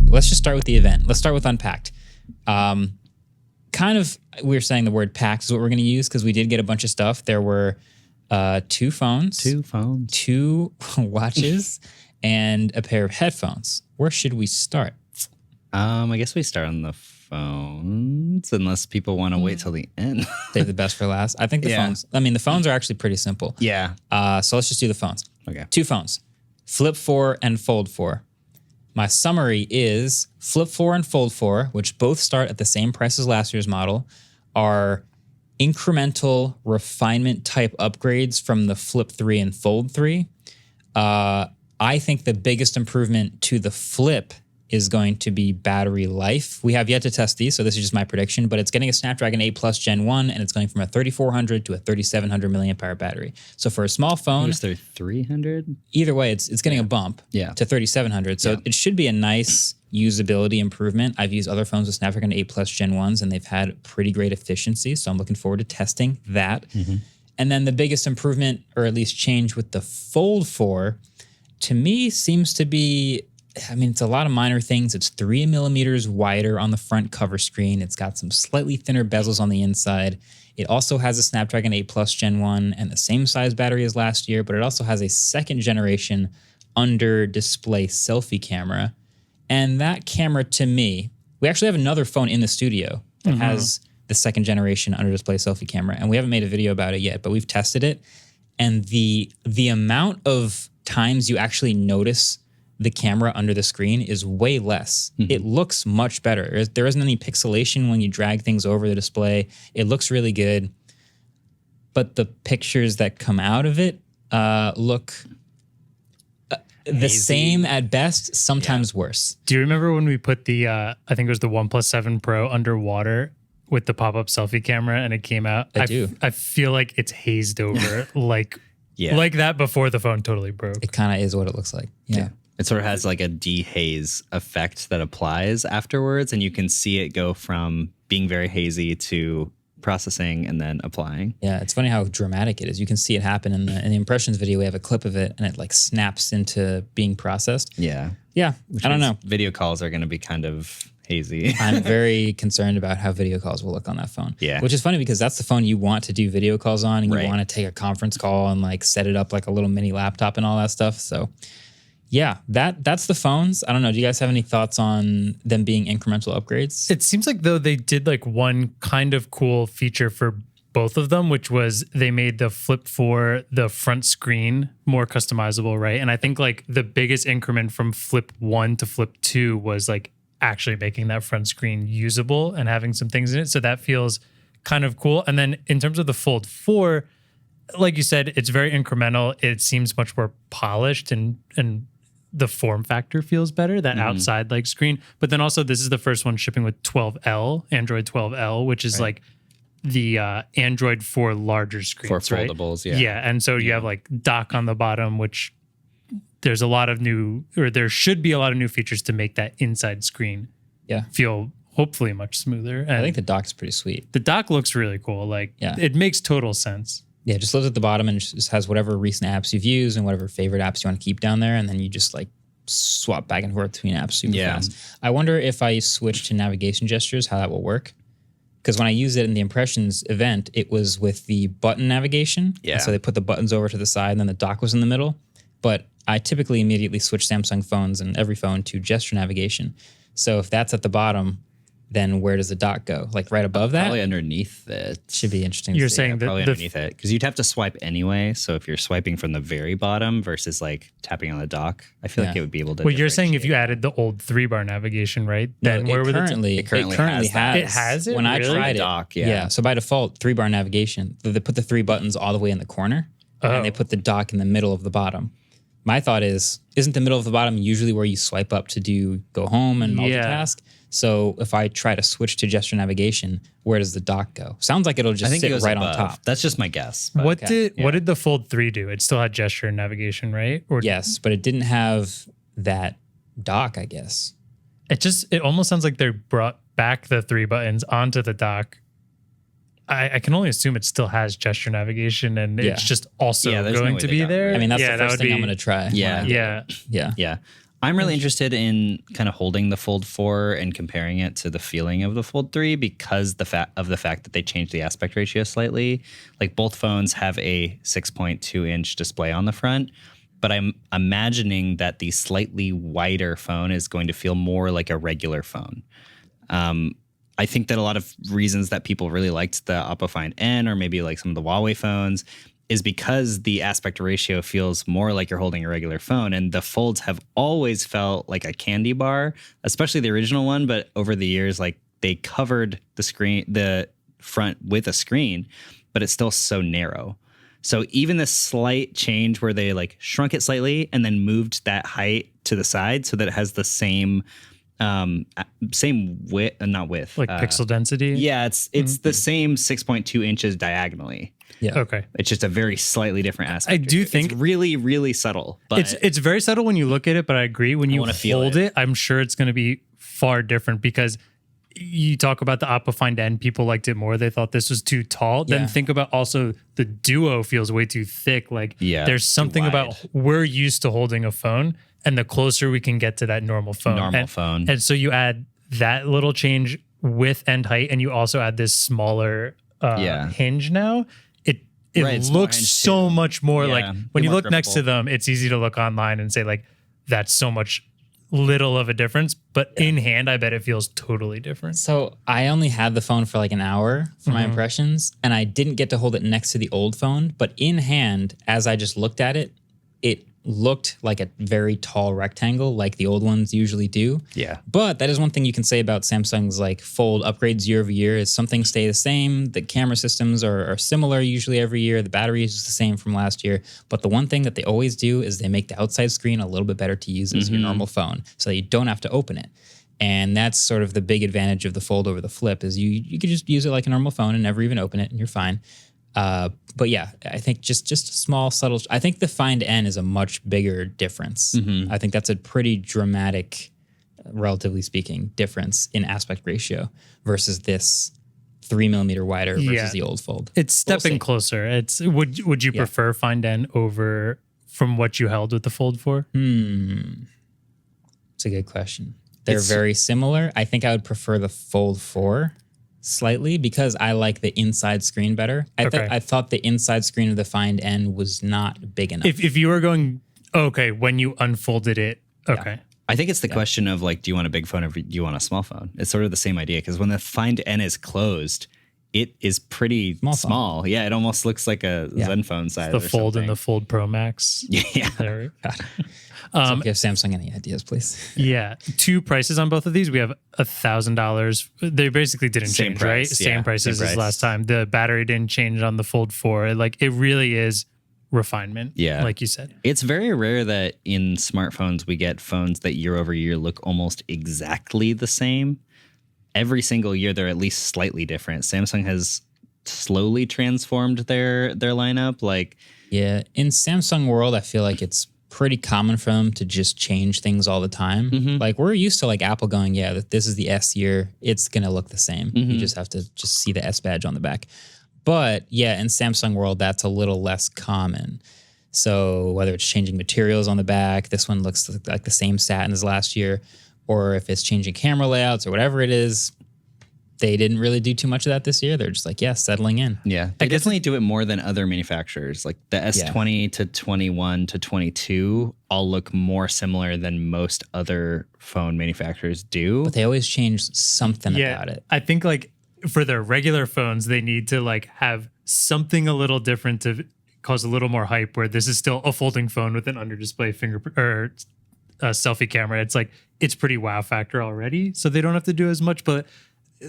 let's just start with the event. Let's start with Unpacked. Kind of, we were saying the word packed is what we're going to use because we did get a bunch of stuff. There were 2 phones, 2 watches, and a pair of headphones. Where should we start? I guess we start on the phones, unless people want to wait till the end. Save the best for last. I think the phones. I mean, the phones are actually pretty simple. Yeah. So let's just do the phones. Okay. 2 phones, Flip4 and Fold4. My summary is Flip4 and Fold4, which both start at the same price as last year's model, are incremental refinement type upgrades from the Flip 3 and Fold 3. I think the biggest improvement to the Flip is going to be battery life. We have yet to test these, so this is just my prediction, but it's getting a Snapdragon 8 Plus Gen 1, and it's going from a 3400 to a 3700 milliamp hour battery. So for a small phone... Was there 300? Either way, it's getting a bump to 3700. So it should be a nice usability improvement. I've used other phones with Snapdragon 8 Plus Gen 1s, and they've had pretty great efficiency, so I'm looking forward to testing that. And then the biggest improvement, or at least change with the Fold 4, to me seems to be... I mean, it's a lot of minor things. It's 3 millimeters wider on the front cover screen. It's got some slightly thinner bezels on the inside. It also has a Snapdragon 8 Plus Gen 1 and the same size battery as last year, but it also has a 2nd generation under-display selfie camera. And that camera, to me, we actually have another phone in the studio that has the 2nd generation under-display selfie camera, and we haven't made a video about it yet, but we've tested it. And the amount of times you actually notice the camera under the screen is way less. It looks much better. There isn't any pixelation when you drag things over the display. It looks really good. But the pictures that come out of it look the same at best, sometimes worse. Do you remember when we put the, I think it was the OnePlus 7 Pro underwater with the pop-up selfie camera and it came out? I do. I feel like it's hazed over like that before the phone totally broke. It kind of is what it looks like. Yeah. It sort of has like a dehaze effect that applies afterwards, and you can see it go from being very hazy to processing and then applying. Yeah, it's funny how dramatic it is. You can see it happen in the impressions video. We have a clip of it, and it like snaps into being processed. Yeah. Yeah, I don't know. Video calls are going to be kind of hazy. I'm very concerned about how video calls will look on that phone. Yeah. Which is funny because that's the phone you want to do video calls on, and you want to take a conference call and like set it up like a little mini laptop and all that stuff. So yeah, that's the phones. I don't know. Do you guys have any thoughts on them being incremental upgrades? It seems like though they did like one kind of cool feature for both of them, which was they made the Flip 4, the front screen more customizable, right? And I think like the biggest increment from Flip 1 to Flip 2 was like actually making that front screen usable and having some things in it. So that feels kind of cool. And then in terms of the Fold 4, like you said, it's very incremental. It seems much more polished and the form factor feels better, that outside like screen. But then also this is the first one shipping with 12L, Android 12L, which is like the Android for larger screens. For foldables, Yeah, and so you have like dock on the bottom, which there's a lot of new, or there should be a lot of new features to make that inside screen feel hopefully much smoother. And I think the dock is pretty sweet. The dock looks really cool. Like it makes total sense. Yeah, just lives at the bottom and just has whatever recent apps you've used and whatever favorite apps you want to keep down there, and then you just like swap back and forth between apps super fast. I wonder if I switch to navigation gestures, how that will work. Because when I used it in the Impressions event, it was with the button navigation. Yeah. And so they put the buttons over to the side and then the dock was in the middle. But I typically immediately switch Samsung phones and every phone to gesture navigation. So if that's at the bottom, then where does the dock go? Like right above that? Probably underneath it. Should be interesting. You're to see. saying that probably underneath it, because you'd have to swipe anyway. So if you're swiping from the very bottom versus like tapping on the dock, I feel like it would be able to. Well, you're saying if you added the old 3-bar navigation, right? Then where would it currently has that. It has it? When I Really? tried it, dock, yeah. So by default, 3-bar navigation. They put the 3 buttons all the way in the corner, and they put the dock in the middle of the bottom. My thought is, isn't the middle of the bottom usually where you swipe up to go home and multitask? So if I try to switch to gesture navigation, where does the dock go? Sounds like it'll just sit right on top. That's just my guess. What did the Fold 3 do? It still had gesture and navigation, right? Or yes, but it didn't have that dock, I guess. It almost sounds like they brought back the 3 buttons onto the dock. I can only assume it still has gesture navigation, and it's just also going to be there. I mean, that's the first thing I'm going to try. Yeah. I'm really interested in kind of holding the Fold 4 and comparing it to the feeling of the Fold 3 because the fact that they changed the aspect ratio slightly. Like both phones have a 6.2 inch display on the front, but I'm imagining that the slightly wider phone is going to feel more like a regular phone. I think that a lot of reasons that people really liked the Oppo Find N or maybe like some of the Huawei phones is because the aspect ratio feels more like you're holding a regular phone. And the Folds have always felt like a candy bar, especially the original one. But over the years, like they covered the front with a screen, but it's still so narrow. So even the slight change where they like shrunk it slightly and then moved that height to the side so that it has the same width, not width, like pixel density. Yeah, it's the same 6.2 inches diagonally. Yeah. Okay. It's just a very slightly different aspect. I do think it's really, really subtle. But it's very subtle when you look at it, but I agree when you hold it, I'm sure it's going to be far different because you talk about the Oppo Find N, people liked it more. They thought this was too tall. Yeah. Then think about also the Duo feels way too thick. Like there's something about we're used to holding a phone and the closer we can get to that normal phone. And so you add that little change width and height, and you also add this smaller hinge now. It looks so much more like when you look next to them, it's easy to look online and say like, that's so much little of a difference, but in hand, I bet it feels totally different. So I only had the phone for like an hour for my impressions, and I didn't get to hold it next to the old phone, but in hand, as I just looked at it, it looked like a very tall rectangle like the old ones usually do. Yeah. But that is one thing you can say about Samsung's like Fold upgrades year over year is some things stay the same. The camera systems are similar usually every year. The battery is the same from last year. But the one thing that they always do is they make the outside screen a little bit better to use as your normal phone so that you don't have to open it. And that's sort of the big advantage of the Fold over the Flip is you could just use it like a normal phone and never even open it and you're fine. But yeah, I think just a small, subtle. I think the Find N is a much bigger difference. I think that's a pretty dramatic, relatively speaking, difference in aspect ratio versus this 3mm wider versus the old Fold. It's stepping closer. It's would you prefer Find N over from what you held with the Fold 4? It's a good question. They're very similar. I think I would prefer the Fold 4. Slightly because I like the inside screen better. I thought the inside screen of the Find N was not big enough. If you were going, when you unfolded it, I think it's the question of like, do you want a big phone or do you want a small phone? It's sort of the same idea because when the Find N is closed, it is pretty small. Yeah, it almost looks like a Zen phone size. The Fold and the Fold Pro Max. Yeah. There. So if you have Samsung any ideas, please. Yeah. Two prices on both of these. We have $1,000. They basically didn't change, right? Same prices as last time. The battery didn't change on the Fold 4. Like it really is refinement. Yeah. Like you said. It's very rare that in smartphones we get phones that year over year look almost exactly the same. Every single year they're at least slightly different. Samsung has slowly transformed their lineup. In Samsung world, I feel like it's pretty common for them to just change things all the time. Like we're used to like Apple going, this is the S year. It's going to look the same. You just have to just see the S badge on the back. But in Samsung world, that's a little less common. So whether it's changing materials on the back, this one looks like the same satin as last year, or if it's changing camera layouts or whatever it is, they didn't really do too much of that this year. They're just like, settling in. Yeah, they definitely do it more than other manufacturers. Like the S20 to 21 to 22 all look more similar than most other phone manufacturers do. But they always change something about it. I think like for their regular phones, they need to like have something a little different to cause a little more hype where this is still a folding phone with an under display fingerprint or a selfie camera. It's like, it's pretty wow factor already. So they don't have to do as much, but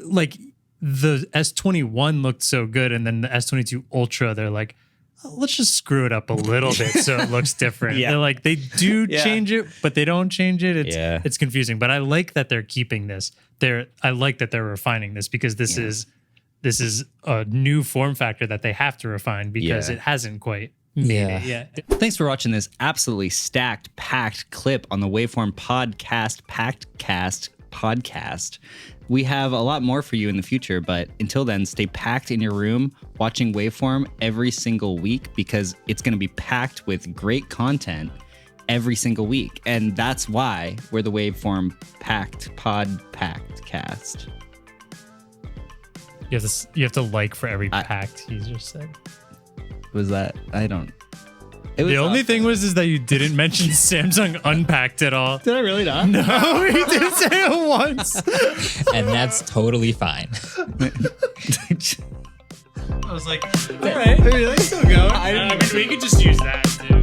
like the S21 looked so good, and then the S22 Ultra, they're like, let's just screw it up a little bit so it looks different. They're like, they do change it, but they don't change it. It's confusing. But I like that they're keeping this. I like that they're refining this because this is a new form factor that they have to refine because it hasn't quite made it yet. Thanks for watching this absolutely stacked, packed clip on the Waveform podcast. We have a lot more for you in the future, but until then, stay packed in your room watching Waveform every single week because it's going to be packed with great content every single week. And that's why we're the Waveform packed cast. You have to like for every packed he just said. Was that? I don't. The only thing is that you didn't mention Samsung Unpacked at all. Did I really not? No, he didn't say it once. And that's totally fine. I was like, all right. I mean, still going. I mean, we could just use that too.